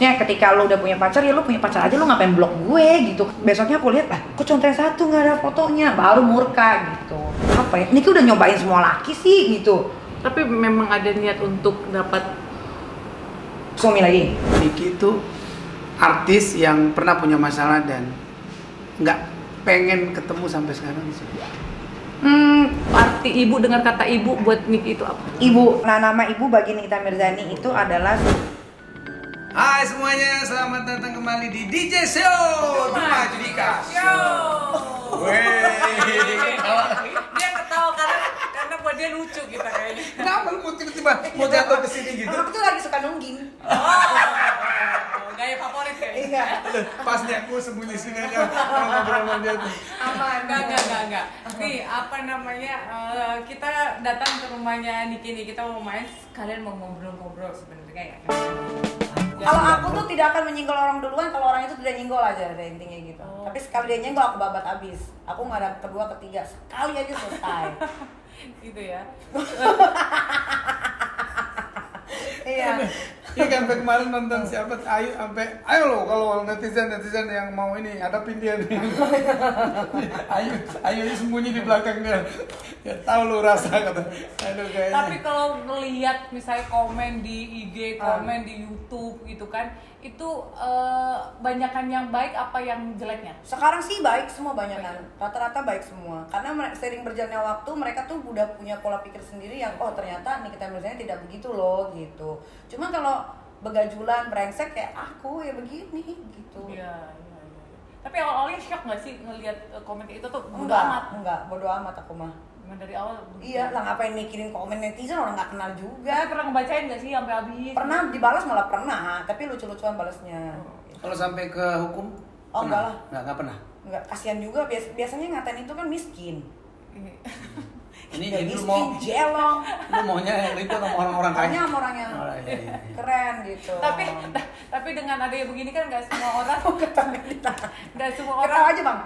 Ya ketika lu udah punya pacar, ya lu punya pacar aja, lu ngapain blok gue gitu. Besoknya aku lihat, kok contohnya satu nggak ada fotonya, baru murka gitu. Apa ya, Niki udah nyobain semua laki sih gitu. Tapi memang ada niat untuk dapat suami lagi. Niki itu artis yang pernah punya masalah dan nggak pengen ketemu sampai sekarang sih. Arti ibu, dengar kata ibu buat Niki itu apa? Ibu. Nah, nama ibu bagi Nikita Mirzani itu adalah. Hai semuanya, selamat datang kembali di DJ Show Rumah Judika Show. Dia ketawa karena buat dia lucu kita kayaknya. Kenapa lu tiba-tiba mau jatuh ke sini gitu? Aku tuh lagi suka nungging. Gaya favorit kayaknya. Iya. Pas nih aku sembunyi sini aja ngobrol sama dia tuh. Aman, enggak. Nih, apa namanya? Kita datang ke rumahnya Niki nih. Kita mau main, kalian mau ngobrol-ngobrol sebenarnya ya. Kalau aku tuh tidak akan menyinggol orang duluan, kalau orang itu tidak nyenggol aja, ada intinya gitu. Tapi sekali dia nyenggol aku babat abis. Aku nggak ada kedua, ketiga, sekali aja selesai. Gitu ya. Iya. Iya kan sampai kemarin nonton siapa Ayu sampai ayo lo kalau netizen yang mau ini hadapin dia nih. Ayu sembunyi di belakangnya. Ya tahu lo rasa kata. Aduh kayaknya. Tapi kalau ngelihat misalnya komen di IG, komen di YouTube gitu kan, itu banyakan yang baik apa yang jeleknya? Sekarang sih baik semua banyakan. Rata-rata baik semua. Karena sering berjalannya waktu mereka tuh udah punya pola pikir sendiri yang oh ternyata Nikita Mirzani tidak begitu loh gitu. Cuma kalau begajulan, brengsek kayak aku ya begini gitu. Iya. Tapi awalnya shock nggak sih ngelihat komen itu tuh? Bodo amat. Enggak, bodo amat aku mah. Dari awal. Iya lah, ngapain mikirin komen netizen, orang nggak kenal juga. Pernah ngebacain nggak sih sampai habis? Pernah dibalas, malah pernah, tapi lucu-lucuan balasnya. Kalau sampai ke hukum? Oh enggak lah. Enggak pernah. Enggak, kasihan juga. Biasanya ngatain itu kan miskin. Ini ya, jadi miskin, mau jelong. Lu maunya yang itu sama orang-orang kaya. Sama orang yang iya. keren gitu. Tapi dengan ada yang begini kan nggak semua orang. Nggak semua orang. Ketawa aja bang.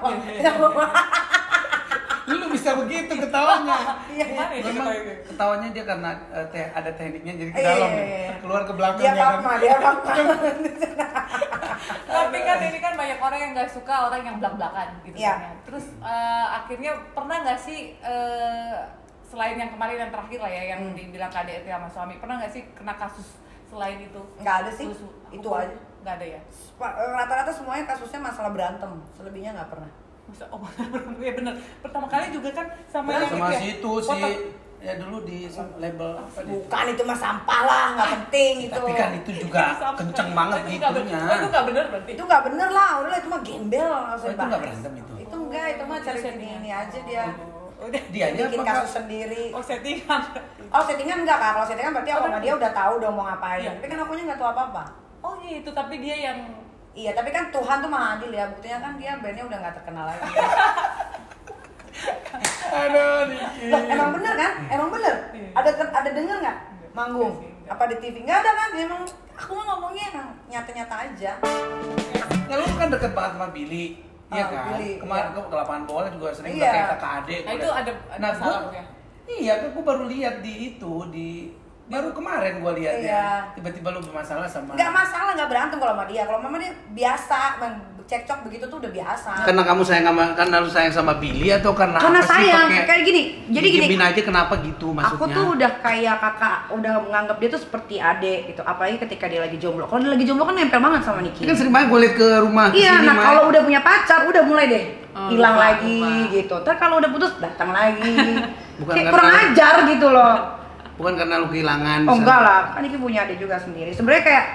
Lu bisa begitu ketawanya. Gimana ya? Memang ketawanya dia karena ada tekniknya jadi ke dalam, keluar ke belakang. Dia apa? Tapi kan ini kan banyak orang yang nggak suka orang yang belak-belakan gitu ya. kan. Terus akhirnya pernah nggak sih selain yang kemarin yang terakhir lah ya yang dibilang KDRT sama suami, pernah nggak sih kena kasus selain itu? Nggak ada sih. Itu aja. Nggak ada ya? Rata-rata semuanya kasusnya masalah berantem. Selebihnya nggak pernah. Oh ya benar. Pertama kali juga kan sama yang sama itu situ si ya dulu di label apa bukan itu mah sampah lah, nggak penting itu. Tapi kan itu juga kenceng banget gitunya. Itu nggak benar berarti? Itu nggak bener lah, udah itu mah gembel. Itu nggak berantem itu? Itu enggak, itu mah cari ini aja dia. Udah dia bikin kasus sendiri. Oh settingan? Oh settingan enggak kak, kalau settingan berarti aku sama dia udah tahu dong mau ngapain. Tapi kan akunya nggak tahu apa-apa. Oh gitu, tapi dia yang iya, tapi kan Tuhan tuh maha adil ya, buktinya kan dia bandnya udah nggak terkenal lagi. Aduh, Niki. Loh, emang bener kan? Emang bener? Ada denger nggak? Manggung? Apa di TV? Nggak ada kan? Emang aku mah ngomongnya yang nyata-nyata aja. Ya lu kan deket banget sama Billy, iya kan? Billy, kemarin iya. ke lapangan bola juga sering Iya. kayak kakak adik. Nah, itu ada masalahnya. Iya, kan gua baru lihat baru kemarin gua lihat Iya. ya. Tiba-tiba lu bermasalah sama. Nggak masalah, nggak berantem kalau sama dia. Kalau mama dia biasa, cekcok begitu tuh udah biasa. Karena kamu karena lu sayang sama Billy atau karena Karena apa sih sayang, pakai kayak gini. Jadi gini. didiemin aja kenapa gitu maksudnya? Aku tuh udah kayak kakak, udah menganggap dia tuh seperti adik gitu. Apalagi ketika dia lagi jomblo. Kalau dia lagi jomblo kan nempel banget sama Niki. Kan sering banget gue liat ke rumah. Iya, kesini, nah kalau udah punya pacar udah mulai deh hilang lupa, lagi lupa. gitu. Terus kalau udah putus datang lagi. Bukan Kayak karena- kurang ajar gitu loh. Bukan karena lu kehilangan. Oh enggak lah, kan Niki punya adik juga sendiri. Sebenarnya kayak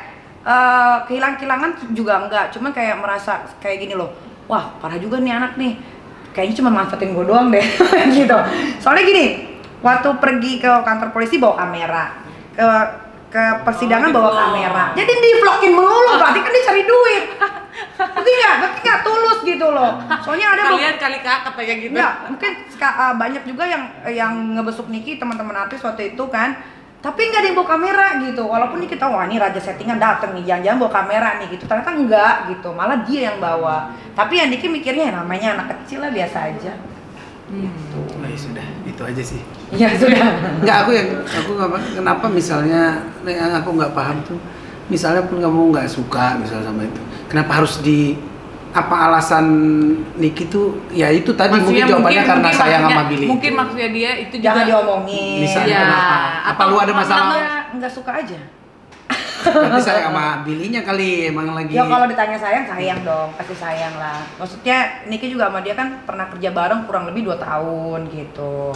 kehilangan juga enggak, cuma kayak merasa kayak gini loh. Wah, parah juga nih anak nih. Kayaknya cuma manfaatin gue doang deh. Gitu. Soalnya gini, waktu pergi ke kantor polisi bawa kamera. Ke persidangan bawa kamera. Jadi di-vlogin melulu, berarti kan dia cari duit. Berarti nggak tulus gitu loh. Soalnya ada kalian kali kakak kayak gitu. Enggak, mungkin banyak juga yang ngebesuk Niki, teman-teman artis waktu itu kan. Tapi nggak ada yang bawa kamera gitu. Walaupun nih kita wah ini raja settingan dateng nih, jangan-jangan bawa kamera nih gitu. Ternyata enggak gitu, malah dia yang bawa. Tapi yang Niki mikirnya ya namanya anak kecil lah, biasa aja. Nah, ya sudah, itu aja sih. Ya sudah. Enggak, aku kenapa misalnya yang aku nggak paham tuh misalnya pun kamu nggak suka misalnya sama itu, kenapa harus apa alasan Niki tuh? Ya itu tadi mungkin jawabannya karena sayang sama Billy. Mungkin maksudnya dia itu juga Jangan diomongin. Misalnya Ya, kenapa? Apa lu ada masalah? Nggak suka aja. Berarti sayang sama Billy-nya kali, emang lagi. Ya kalau ditanya sayang dong, pasti sayang lah. Maksudnya Niki juga sama dia kan pernah kerja bareng kurang lebih 2 tahun gitu.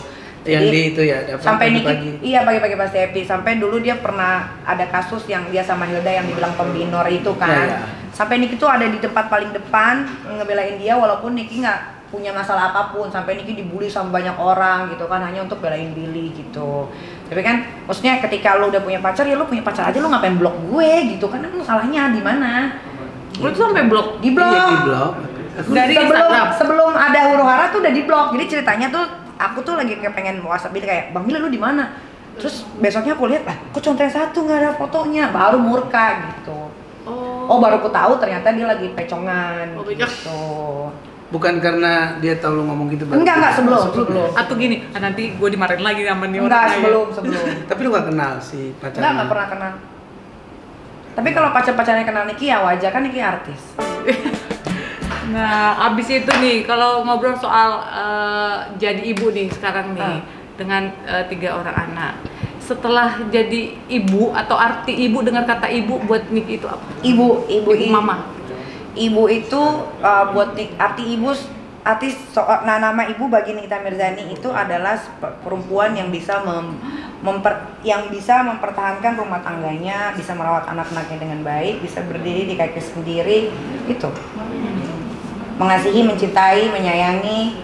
Yang di itu ya, sampai Niki, pagi. iya pagi-pagi pasti happy. Sampai dulu dia pernah ada kasus yang dia sama Hilda yang dibilang pembinor itu kan. Ya. Sampai Niki tuh ada di tempat paling depan ngebelain dia walaupun Niki nggak punya masalah apapun. Sampai Niki dibully sama banyak orang gitu kan hanya untuk belain Billy gitu. Tapi kan maksudnya ketika lu udah punya pacar ya lu punya pacar aja, lu ngapain blok gue gitu kan, emang salahnya di mana? Lu tuh sampai blok. Di blok. Iya, di blok. Dari Instagram. Sebelum ada huru hara tuh udah di blok. Jadi ceritanya tuh aku tuh lagi kayak pengen WhatsApp Billy kayak, "Bang Billy lu di mana?" Terus besoknya aku lihat, kok contohnya satu nggak ada fotonya, baru murka gitu. Oh baru aku tahu ternyata dia lagi pecongan. Oh, pecong. Gitu. Bukan karena dia tahu lu ngomong gitu. Enggak sebelum. Atau gini, nanti gue dimarahin lagi sama nih orang. Enggak, kaya. sebelum. Tapi lu gak kenal si pacarnya? Enggak pernah kenal. Tapi kalau pacar-pacarnya kenal Niki ya wajar kan, Niki artis. Nah, abis itu nih, kalau ngobrol soal jadi ibu nih sekarang nih dengan 3 orang anak. Setelah jadi ibu atau arti ibu, dengar kata ibu buat Niki itu apa? Ibu mama. Ibu itu buat arti ibu, nama ibu bagi Nikita Mirzani itu adalah perempuan yang bisa mempertahankan rumah tangganya, bisa merawat anak-anaknya dengan baik, bisa berdiri di kaki sendiri, itu. Mengasihi, mencintai, menyayangi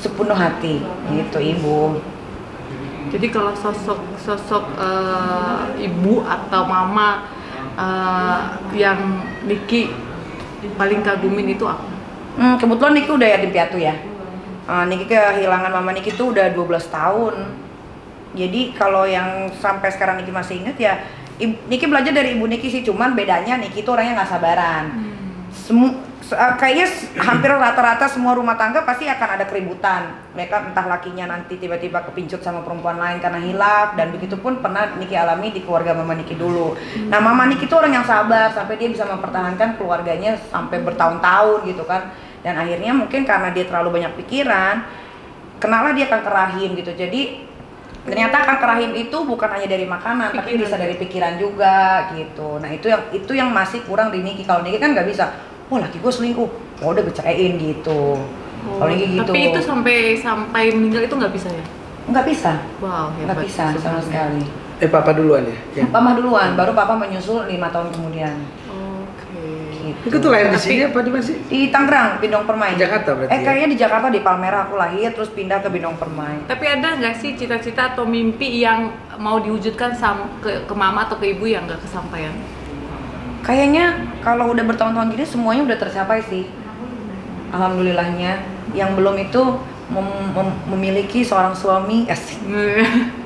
sepenuh hati, itu ibu. Jadi kalau sosok ibu atau mama yang Niki paling kagumin itu apa? Kebetulan Niki udah yatim piatu ya. Niki kehilangan mama Niki tuh udah 12 tahun. Jadi kalau yang sampai sekarang Niki masih inget ya, Niki belajar dari ibu Niki sih, cuman bedanya Niki tuh orangnya nggak sabaran. Kayaknya hampir rata-rata semua rumah tangga pasti akan ada keributan. Mereka entah lakinya nanti tiba-tiba kepincut sama perempuan lain karena hilaf, dan begitupun pernah Niki alami di keluarga mama Niki dulu. Nah mama Niki itu orang yang sabar sampai dia bisa mempertahankan keluarganya sampai bertahun-tahun gitu kan. Dan akhirnya mungkin karena dia terlalu banyak pikiran, kenalah dia kanker rahim gitu. Jadi ternyata kanker rahim itu bukan hanya dari makanan, tapi bisa dari pikiran juga gitu. Nah itu yang masih kurang di Niki. Kalau Niki kan nggak bisa, wah laki gue selingkuh, oh udah berceraiin gitu. Kalau Niki gitu. Tapi itu sampai meninggal itu nggak bisa ya? Nggak bisa. Wow, hebat. Nggak bisa sama sekali. Papa duluan ya? Mama duluan, baru papa menyusul 5 tahun kemudian. Oke. Itu tuh lahir di sini apa di mana sih? Di Tangerang, Bindong Permai. Jakarta berarti ya? Kayaknya di Jakarta, di Palmerah aku lahir, terus pindah ke Bindong Permai. Tapi ada nggak sih cita-cita atau mimpi yang mau diwujudkan ke mama atau ke ibu yang nggak kesampaian? Kayaknya kalau udah bertahun-tahun gini semuanya udah tercapai sih. Alhamdulillahnya. Yang belum itu memiliki seorang suami asik.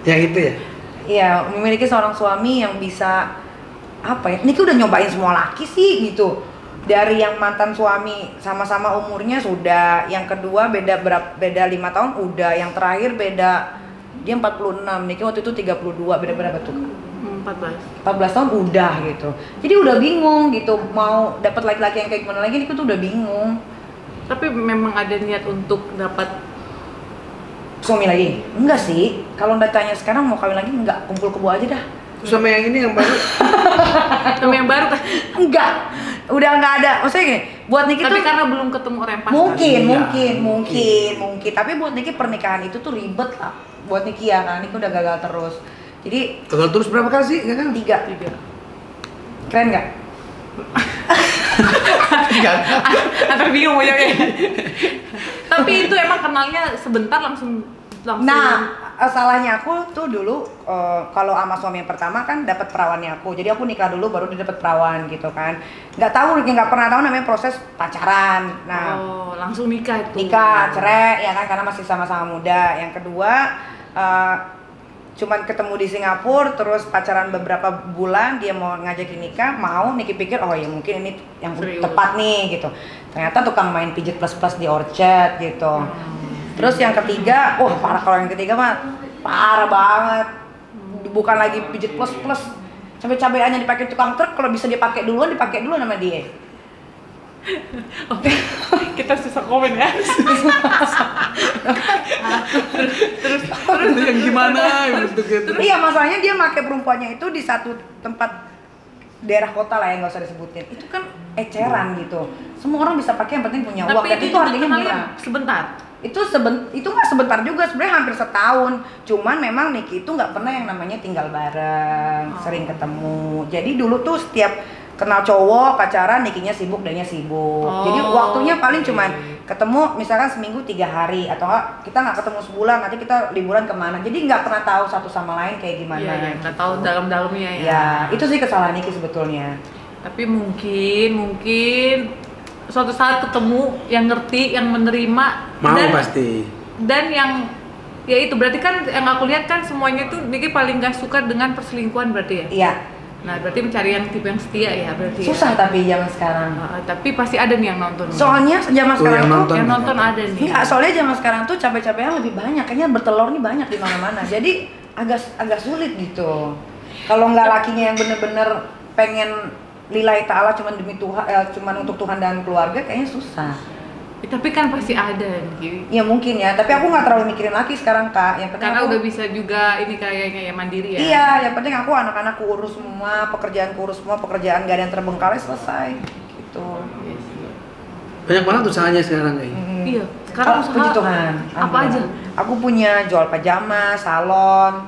Yang itu ya? Iya, memiliki seorang suami yang bisa apa ya? Niki udah nyobain semua laki sih gitu. Dari yang mantan suami sama-sama umurnya sudah, yang kedua beda 5 tahun udah, yang terakhir beda dia 46, Niki waktu itu 32, beda berapa tuh? 14 tahun udah gitu. Jadi udah bingung gitu mau dapat laki-laki yang kayak gimana lagi, Niki tuh udah bingung. Tapi memang ada niat untuk dapat suami lagi? Enggak sih. Kalau ditanya sekarang mau kawin lagi enggak, kumpul kebo aja dah. Sama yang ini yang baru? Sama yang baru kan? Enggak. Udah enggak ada. Maksudnya gini, buat Niki tapi tuh karena belum ketemu orang yang pas. Mungkin. Tapi buat Niki pernikahan itu tuh ribet lah. Buat Niki ya, karena Niki udah gagal terus. Jadi gagal terus berapa kali sih? Gagal? 3. Keren nggak? Antar bingung ya. Tapi itu emang kenalnya sebentar langsung. Nah, salahnya aku tuh dulu kalau sama suami yang pertama kan dapat perawannya aku. Jadi aku nikah dulu baru dia dapat perawan gitu kan. Nggak pernah tahu namanya proses pacaran. Nah, langsung nikah itu. Nikah, cerai ya kan karena masih sama-sama muda. Yang kedua cuman ketemu di Singapura, terus pacaran beberapa bulan, dia mau ngajakin nikah, Niki pikir oh ya mungkin ini yang tepat nih gitu. Ternyata tukang main pijit plus-plus di Orchard gitu. Terus yang ketiga, parah. Kalau yang ketiga mah parah banget. Bukan lagi pijit plus-plus, cabai-cabeannya dipakai tukang truk, kalau bisa dipakai duluan sama dia. Oke, kita susah komen ya. Terus yang gimana untuk itu? Iya, masalahnya dia pakai perempuannya itu di satu tempat daerah kota lah yang nggak usah disebutin. Itu kan eceran gitu. Semua orang bisa pakai, yang penting punya uang. Dan itu harganya murah. Sebentar. Itu nggak sebentar juga, sebenarnya hampir setahun. Cuman memang Niki itu nggak pernah yang namanya tinggal bareng, sering ketemu. Jadi dulu tuh setiap kenal cowok pacaran, Nikinya sibuk, dianya sibuk. Jadi waktunya paling cuman ketemu misalkan seminggu 3 hari, atau kita nggak ketemu sebulan, nanti kita liburan kemana. Jadi nggak pernah tahu satu sama lain kayak gimana. Iya, nggak tahu dalam-dalamnya ya. Ya, itu sih kesalahan Niki sebetulnya. Tapi mungkin suatu saat ketemu yang ngerti, yang menerima, Mau pasti. Dan yang ya itu berarti kan yang aku lihat kan semuanya tuh Niki paling gak suka dengan perselingkuhan berarti ya. Iya. Nah, berarti mencari yang tipe yang setia ya berarti. Susah ya. tapi zaman sekarang. Tapi pasti ada nih yang nonton. Soalnya zaman sekarang yang nonton ada nih. Enggak, soalnya zaman sekarang tuh cabai-cabean lebih banyak, kayaknya bertelur nih banyak di mana-mana. Jadi agak sulit gitu. Kalau nggak lakinya yang bener-bener pengen lillahi ta'ala cuman demi Tuhan, cuman untuk Tuhan dan keluarga, kayaknya susah. Tapi kan pasti ada nih. Ya mungkin ya, tapi aku nggak terlalu mikirin laki sekarang Kak. Yang penting karena aku, udah bisa juga ini kayaknya ya mandiri ya. Iya, yang penting aku anak-anakku urus semua, pekerjaanku urus semua, pekerjaan gak ada yang terbengkalai, selesai gitu. Yes. Banyak banget usahanya sekarang kayak. Iya. Sekarang usaha puji Tuhan. apa aja? Aku punya jual pajama, salon,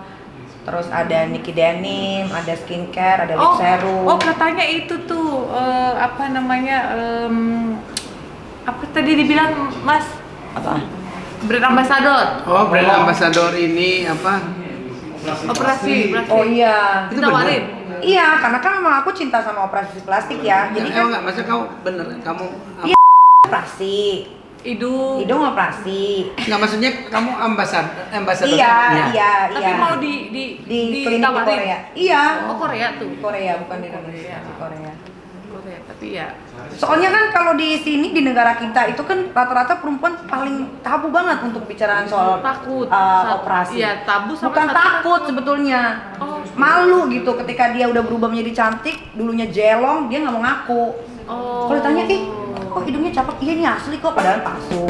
terus ada Niki Denim, ada skincare, ada lip serum. Oh, katanya itu tuh apa namanya? Apa tadi dibilang Mas? Apa? Brand ambassador. Oh, brand ambassador ini apa? Operasi. Oh iya. Itu Ditawarin. Iya, karena kan memang aku cinta sama operasi plastik ya. Jadi kan enggak, maksudnya kamu bener, kamu Iya. Operasi. Hidung operasi. Enggak, maksudnya kamu ambassador. Iya. Tapi mau di klinik di Korea. Iya. Oh, Korea tuh. Di Korea, bukan di Indonesia, di Korea. Korea, tapi ya. Soalnya kan kalau di sini di negara kita itu kan rata-rata perempuan paling tabu banget untuk bicaraan soal Takut. operasi. Iya, tabu sama Bukan takut sebetulnya. Oh. Malu gitu ketika dia udah berubah menjadi cantik, dulunya jelong, dia nggak mau ngaku. Oh. Kalau ditanya, kok hidungnya cakep? Iya, ini asli kok, padahal palsu.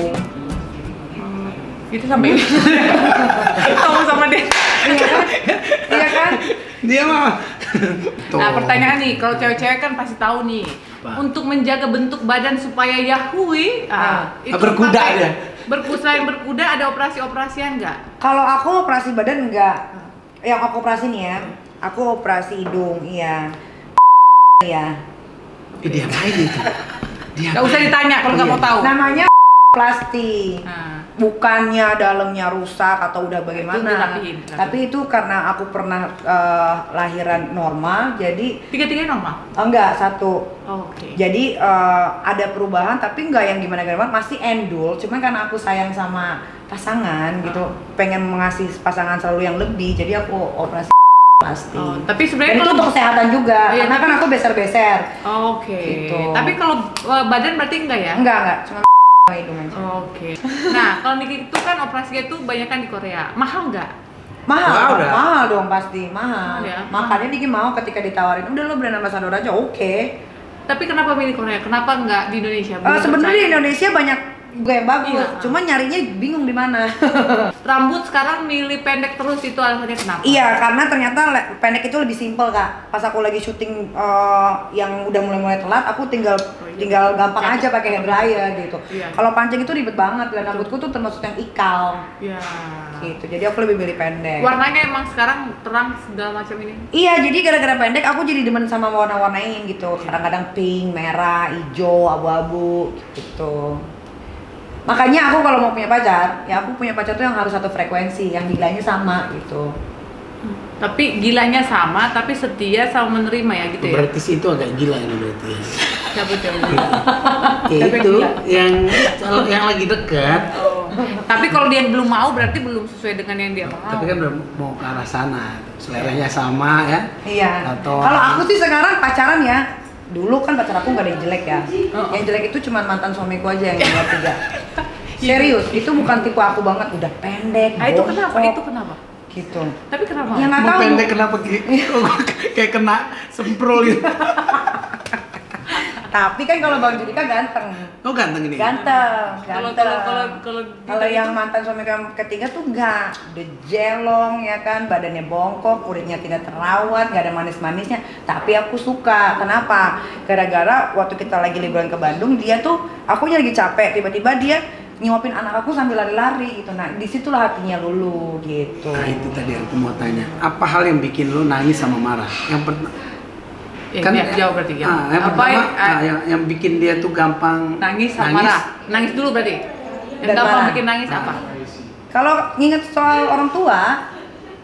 Itu sampai kamu sama dia. Iya kan? Iya kan? Dia mah. Nah, pertanyaan nih, kalau cewek-cewek kan pasti tahu nih. Apa? Untuk menjaga bentuk badan supaya yahui, itu berkuda pakai- ya? Selain berkuda ada operasi-operasian nggak? Kalau aku operasi badan enggak. Yang aku operasi nih ya, aku operasi hidung, iya. Iya. Dia main itu. Nggak usah ditanya kalau nggak mau tahu. Namanya plastik. Nah, Bukannya dalamnya rusak atau udah Itu bagaimana. dirapihin. Tapi itu karena aku pernah lahiran normal, jadi tiga-tiganya normal. enggak satu. Oh, oke. Jadi ada perubahan tapi enggak yang gimana-gimana, masih endul. Cuman karena aku sayang sama pasangan gitu, pengen mengasih pasangan selalu yang lebih, jadi aku operasi plastik. Oh, tapi sebenarnya Dan itu kalau untuk kesehatan juga, Iya, karena kan aku beser-beser. Oh, oke. Gitu. Tapi kalau badan berarti enggak ya? Enggak, cuma hidung aja. Oke. Nah, kalau Niki itu kan operasinya tuh banyak kan di Korea. Mahal nggak? Mahal, Udah. mahal dong pasti, mahal. Ya, Makanya Diki mau ketika ditawarin, udah lo brand ambassador aja, oke. Tapi kenapa milih Korea? Kenapa nggak di Indonesia? Sebenarnya di percaya. Indonesia banyak gue yang bagus, Iya. cuman nyarinya bingung di mana. Rambut sekarang milih pendek terus, itu alasannya kenapa? Iya, karena ternyata pendek itu lebih simpel Kak. Pas aku lagi syuting yang udah mulai telat, aku tinggal gampang aja pakai hair dryer gitu. Iya. Kalau pancing itu ribet banget, dan rambutku tuh termasuk yang ikal Iya. gitu. Jadi aku lebih milih pendek. Warnanya emang sekarang terang segala macam ini. Iya, jadi gara-gara pendek aku jadi demen sama warna-warnain gitu. Kadang-kadang pink, merah, hijau, abu-abu gitu. Makanya aku kalau mau punya pacar, ya aku punya pacar tuh yang harus satu frekuensi, yang gilanya sama gitu. Tapi gilanya sama, tapi setia sama menerima ya gitu ya. Berarti sih itu agak gila ini berarti ya. Siapa cewek? Ya itu yang lagi dekat. Tapi kalau dia belum mau berarti belum sesuai dengan yang dia mau. Tapi kan belum mau ke arah sana. Seleranya sama ya. Iya. Atau Kalau aku sih sekarang pacaran ya, dulu kan pacar aku nggak ada yang jelek ya. Yang jelek itu cuma mantan suamiku aja yang 2-3. Serius, itu bukan tipe aku banget, udah pendek. Ah, itu bongkok. kenapa? Itu kenapa? gitu. Tapi kenapa? Ya nggak Mau tahu. pendek kenapa kayak kena semprol gitu. Tapi kan kalau Bang Judika ganteng. Oh ganteng ini. Ganteng. Kalau Yang mantan suami kamu ketiga tuh enggak, udah jelong ya kan, badannya bongkok, kulitnya tidak terawat, gak ada manis-manisnya. Tapi aku suka, kenapa? Gara-gara waktu kita lagi liburan ke Bandung, dia tuh, aku lagi capek, tiba-tiba dia nyuapin anak aku sambil lari-lari gitu. Nah disitulah hatinya lulu gitu. Nah itu tadi aku mau tanya. Apa hal yang bikin lu nangis sama marah? Yang kan jauh berarti ya. Yang pertama, yang bikin dia tuh gampang nangis sama marah. Nangis dulu berarti. Yang gampang bikin nangis apa? Kalau nginget soal orang tua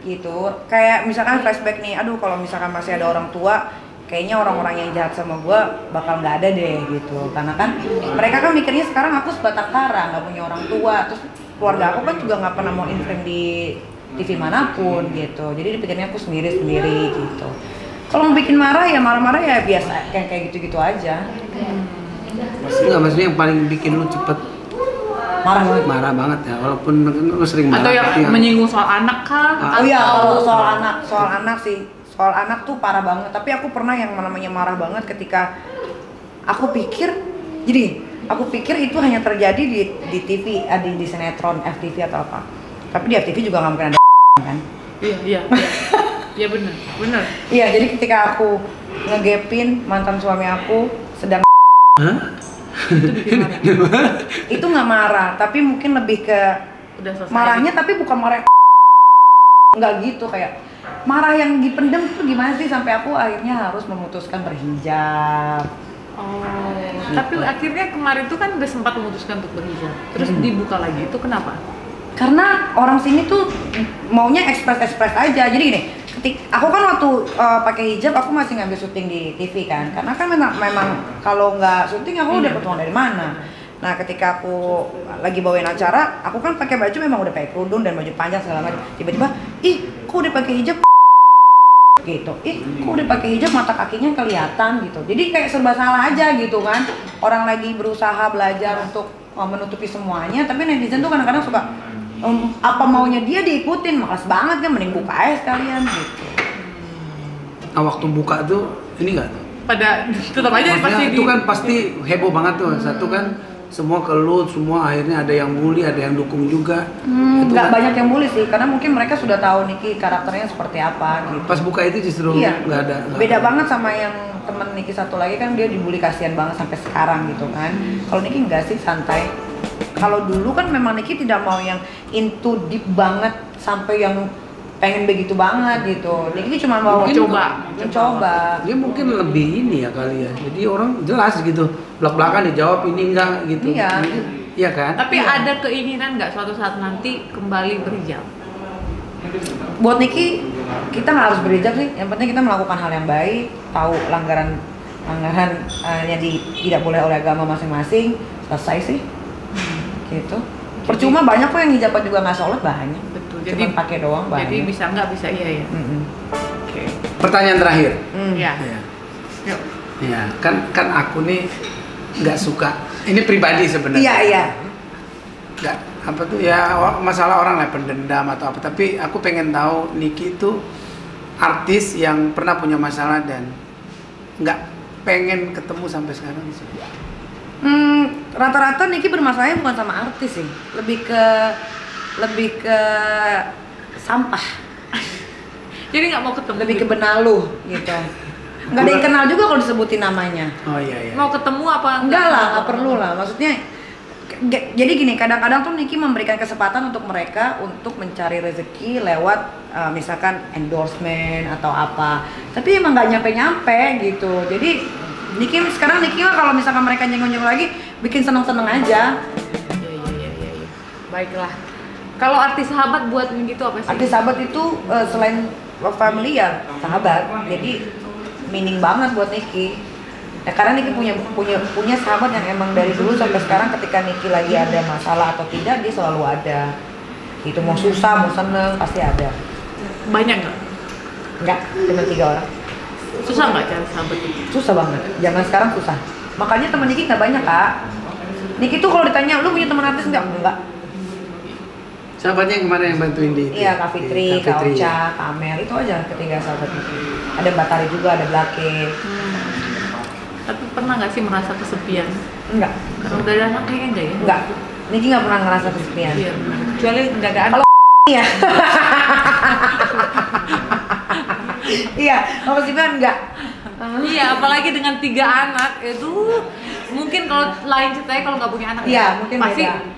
gitu, kayak misalkan flashback nih, aduh kalau misalkan masih ada orang tua, kayaknya orang-orang yang jahat sama gua bakal nggak ada deh gitu. Karena kan mereka kan mikirnya sekarang aku sebatang kara, nggak punya orang tua, terus keluarga aku kan juga nggak pernah mau infring di TV manapun gitu. Jadi dipikirnya aku sendiri gitu. Kalau mau bikin marah ya marah-marah ya biasa kayak gitu-gitu aja. Maksudnya yang paling bikin lu cepet marah banget ya, walaupun lu sering marah. Atau yang menyinggung soal anak kah? Oh iya, kalau soal anak sih, soal anak tuh parah banget. Tapi aku pernah yang namanya marah banget ketika aku pikir itu hanya terjadi di TV, di sinetron FTV atau apa. Tapi di FTV juga nggak mungkin ada kan? Iya. Iya benar. Iya, jadi ketika aku ngegepin mantan suami aku sedang itu nggak marah, tapi mungkin lebih ke marahnya, tapi bukan marah nggak gitu, kayak marah yang dipendem tuh gimana sih sampai aku akhirnya harus memutuskan berhijab. Tapi akhirnya kemarin tuh kan udah sempat memutuskan untuk berhijab, terus dibuka lagi, itu kenapa? Karena orang sini tuh maunya ekspres aja. Jadi gini, aku kan waktu pakai hijab aku masih ngambil syuting di TV kan, karena kan memang kalau nggak syuting aku udah uang dari mana. Nah ketika aku lagi bawain acara, aku kan pakai baju memang udah pakai kerudung dan baju panjang segala macam. Tiba-tiba, kok udah pakai hijab gitu, kok udah pakai hijab mata kakinya kelihatan gitu. Jadi kayak serba salah aja gitu kan. Orang lagi berusaha belajar untuk menutupi semuanya, tapi netizen tuh kadang-kadang suka apa maunya dia diikutin, malas banget kan, mending buka aja sekalian gitu. Nah waktu buka tuh ini nggak tuh? Pada tetap aja pasti itu kan pasti heboh banget tuh. Satu kan semua keluh, semua akhirnya ada yang bully, ada yang dukung juga. Nggak kan banyak yang bully sih, karena mungkin mereka sudah tahu Niki karakternya seperti apa gitu. Pas buka itu justru nggak ada. Beda banget sama yang temen Niki satu lagi kan, dia dibully kasihan banget sampai sekarang gitu kan. Kalau Niki enggak sih, santai. Kalau dulu kan memang Niki tidak mau yang into deep banget sampai yang pengen begitu banget gitu. Niki cuma mau mencoba. Dia mungkin lebih ini ya kali ya. Jadi orang jelas gitu, belak-belakan dijawab ini enggak gitu. Iya kan? Tapi ada keinginan nggak suatu saat nanti kembali berhijab? Buat Niki, kita nggak harus berhijab sih. Yang penting kita melakukan hal yang baik, tahu pelanggaran yang tidak boleh oleh agama masing-masing, selesai sih. Gitu. Percuma banyak kok yang hijab juga nggak sholat, banyak. Betul. Jadi pakai doang banyak. Jadi bisa nggak bisa iya ya. Oke. Pertanyaan terakhir. Iya. Yuk. Ya, kan aku nih nggak suka. Ini pribadi sebenarnya. Iya. Nggak apa tuh ya, masalah orang lah pendendam atau apa. Tapi aku pengen tahu Niki itu artis yang pernah punya masalah dan nggak pengen ketemu sampai sekarang sih. Rata-rata Niki bermasalahnya bukan sama artis sih, lebih ke sampah. Jadi nggak mau ketemu. Lebih ke benalu gitu. Nggak ada yang kenal juga kalau disebutin namanya. Oh iya. Mau ketemu apa? Enggak lah, nggak perlu lah. Maksudnya, jadi gini, kadang-kadang tuh Niki memberikan kesempatan untuk mereka untuk mencari rezeki lewat misalkan endorsement atau apa. Tapi emang nggak nyampe-nyampe gitu. Jadi Niki mah kalau misalkan mereka nyenggol-nyenggol lagi, bikin seneng-seneng aja. Iya. Baiklah. Kalau artis sahabat buat gitu apa sih? Artis sahabat itu selain family ya sahabat. Jadi meaning banget buat Niki. Ya, karena Niki punya sahabat yang emang dari dulu sampai sekarang, ketika Niki lagi ada masalah atau tidak, dia selalu ada. Itu mau susah, mau seneng, pasti ada. Banyak nggak? Enggak, cuma 3 orang. Susah nggak cari sahabat itu? Susah banget, zaman sekarang susah. Makanya teman Niki nggak banyak, Kak. Niki tuh kalau ditanya, lu punya teman artis nggak? Enggak. Sahabatnya yang kemarin yang bantuin di itu. Iya, Kak Fitri, Kak Ocha, Kak Amel, itu aja ketiga sahabatnya. Ada Batari juga, ada Blake. Tapi pernah nggak sih merasa kesepian? Enggak, Karena udah ada anak kayaknya enggak ya? enggak. Niki nggak pernah ngerasa kesepian. Iya, benar. Kecuali nggak ada anak. Iya. Iya, kalau kesepian enggak. Iya, apalagi dengan 3 anak itu mungkin kalau lain ceritanya kalau nggak punya anak Iya, mungkin pasti beda.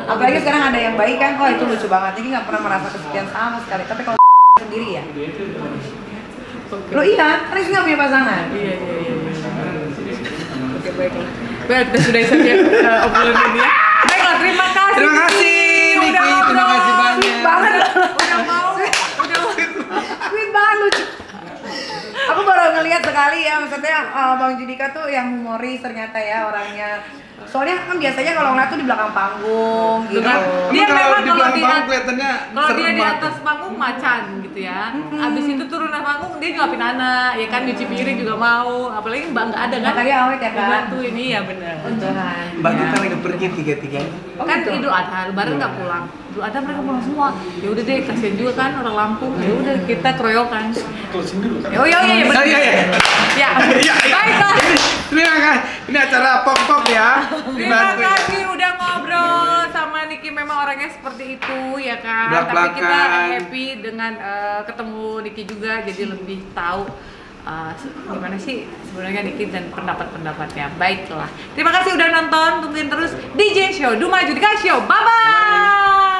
Apalagi sekarang ada yang baik kan, oh itu lucu banget. Niki nggak pernah merasa kesepian sama sekali. Tapi kalau sendiri ya, lo iya, kan Niki nggak punya pasangan. Iya. Oke, baiklah. Baik, kita sudah saja obrolan ini ya. Baiklah, terima kasih. Terima kasih, Niki. Niki. Udah ngobrol. Terima kasih banyak. Sweet banget. Udah mau. Sweet banget lucu. Aku baru ngelihat sekali ya, maksudnya Bang Judika tuh yang humoris ternyata ya orangnya. Soalnya kan biasanya kalau ngeliat tuh di belakang panggung gitu. Dia Emang memang di kalau belakang di panggung kelihatannya kalau dia serem di banget. atas panggung macan gitu ya. Abis itu turun dari panggung dia nyuapin anak, ya kan nyuci piring juga mau. Apalagi Mbak nggak ada kan? Makanya awet ya kan. Bantu ini ya benar. Tuhan. Mbak kita lagi pergi tiga-tiganya. Oh, Kan gitu? Idul Adha, Lebaran nggak pulang. Idul Adha mereka pulang semua. Ya udah deh, kasihan juga kan orang Lampung. Ya udah kita keroyokan. Oh iya benar. Iya. Ya. Iya. Baiklah. Terima kasih. Ini acara pop-pop ya. Terima Dibantu. kasih udah ngobrol sama Niki, memang orangnya seperti itu ya kan. Tapi Belak-belakan. kita happy dengan ketemu Niki juga, jadi lebih tahu gimana sih sebenarnya Niki dan pendapat-pendapatnya. Baiklah. Terima kasih udah nonton, tungguin terus DJ Show, Duma Judika Show. Bye bye.